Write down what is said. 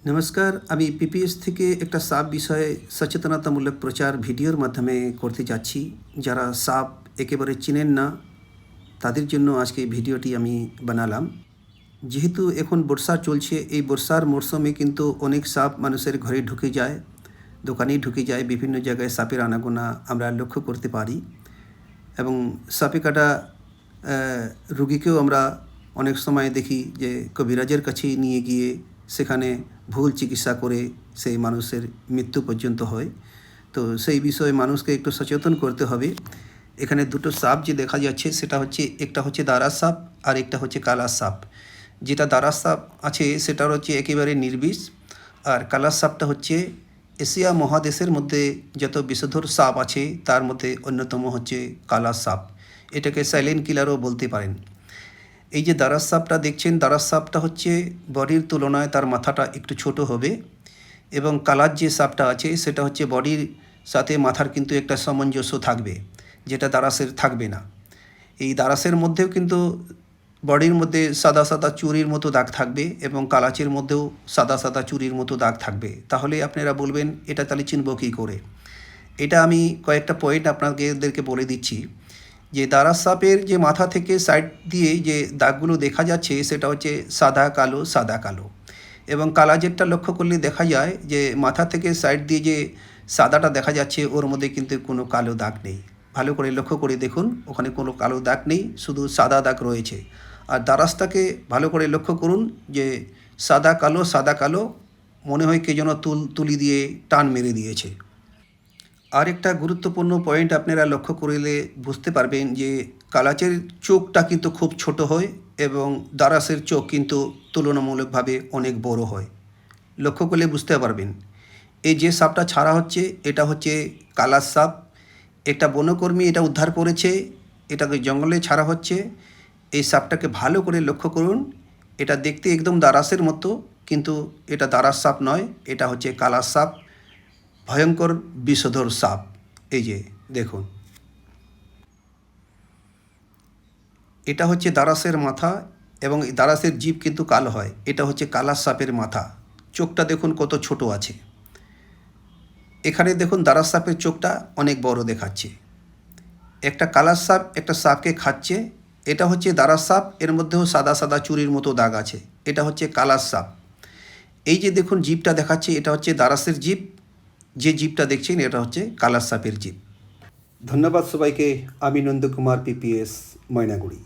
নমস্কার, আমি পিপিএস থেকে একটা সাপ বিষয়ে সচেতনতামূলক প্রচার ভিডিওর মাধ্যমে করতে যাচ্ছি। যারা সাপ একেবারে চিনেন না তাদের জন্য আজকে ভিডিওটি আমি বানালাম। যেহেতু এখন বর্ষা চলছে, এই বর্ষার মরশুমে কিন্তু অনেক সাপ মানুষের ঘরে ঢুকে যায়, দোকানে ঢুকে যায়, বিভিন্ন জায়গায় সাপের আনাগোনা আমরা লক্ষ্য করতে পারি। এবং সাপে কাটা রুগীকেও আমরা অনেক সময় দেখি যে কবিরাজের কাছে নিয়ে গিয়ে সেখানে ভুল চিকিৎসা করে সেই মানুষের মৃত্যু পর্যন্ত হয়। তো সেই বিষয়ে মানুষকে একটু সচেতন করতে হবে। এখানে দুটো সাপ যে দেখা যাচ্ছে সেটা হচ্ছে, একটা হচ্ছে দারাস সাপ আর একটা হচ্ছে কালা সাপ। যেটা দারাস সাপ আছে সেটার হচ্ছে একেবারে নির্বিষ, আর কালা সাপটা হচ্ছে এশিয়া মহাদেশের মধ্যে যত বিষধর সাপ আছে তার মধ্যে অন্যতম হচ্ছে কালা সাপ। এটাকে সাইলেন্ট কিলারও বলতে পারেন। এই যে দারাস সাপটা দেখছেন, দারাস সাপটা হচ্ছে বডির তুলনায় তার মাথাটা একটু ছোট হবে, এবং কালার যে সাপটা আছে সেটা হচ্ছে বডির সাথে মাথার কিন্তু একটা সামঞ্জস্য থাকবে, যেটা দারাসের থাকবে না। এই দারাসের মধ্যেও কিন্তু বডির মধ্যে সাদা সাদা চুরির মতো দাগ থাকবে এবং কালাচের মধ্যেও সাদা সাদা চুরির মতো দাগ থাকবে। তাহলে আপনারা বলবেন এটা তাহলে চিনব কী করে? এটা আমি কয়েকটা পয়েন্ট আপনাদেরকে বলে দিচ্ছি। যে দারাস সাপের যে মাথা থেকে সাইড দিয়ে যে দাগগুলো দেখা যাচ্ছে সেটা হচ্ছে সাদা কালো সাদা কালো, এবং কালাজেরটা লক্ষ্য করলে দেখা যায় যে মাথা থেকে সাইড দিয়ে যে সাদাটা দেখা যাচ্ছে ওর মধ্যে কিন্তু কোনো কালো দাগ নেই। ভালো করে লক্ষ্য করে দেখুন, ওখানে কোনো কালো দাগ নেই, শুধু সাদা দাগ রয়েছে। আর দারাসটাকে ভালো করে লক্ষ্য করুন যে সাদা কালো মনে হয় কে যেন তুলি দিয়ে টান মেরে দিয়েছে। আর একটা গুরুত্বপূর্ণ পয়েন্ট আপনারা লক্ষ্য করলে বুঝতে পারবেন যে কালাচের চোখটা কিন্তু খুব ছোট হয় এবং দারাসের চোখ কিন্তু তুলনামূলকভাবে অনেক বড় হয়। লক্ষ্য করলে বুঝতে পারবেন। এই যে সাপটা ছাড়া হচ্ছে এটা হচ্ছে কালার সাপ। একটা বনকর্মী এটা উদ্ধার করেছে, এটাকে জঙ্গলে ছাড়া হচ্ছে। এই সাপটাকে ভালো করে লক্ষ্য করুন, এটা দেখতে একদম দারাসের মতো, কিন্তু এটা দারাস সাপ নয়, এটা হচ্ছে কালার সাপ, ভয়ঙ্কর বিষধর সাপ। এই যে দেখুন, এটা হচ্ছে দারাসের মাথা, এবং দারাসের জিভ কিন্তু কালো হয়। এটা হচ্ছে কালার সাপের মাথা। চোখটা দেখুন কত ছোট আছে। এখানে দেখুন দারাস সাপের চোখটা অনেক বড় দেখাচ্ছে। একটা কালার সাপ একটা সাপকে খাচ্ছে। এটা হচ্ছে দারাস সাপ, এর মধ্যেও সাদা সাদা চুরির মতো দাগ আছে। এটা হচ্ছে কালার সাপ। এই যে দেখুন জিভটা দেখাচ্ছে, এটা হচ্ছে দারাসের জিভ। যে জিভটা দেখছেন এটা হচ্ছে কালার সাপের জিভ। ধন্যবাদ সবাইকে। আমি নন্দকুমার, পিপিএস, ময়নাগুড়ি।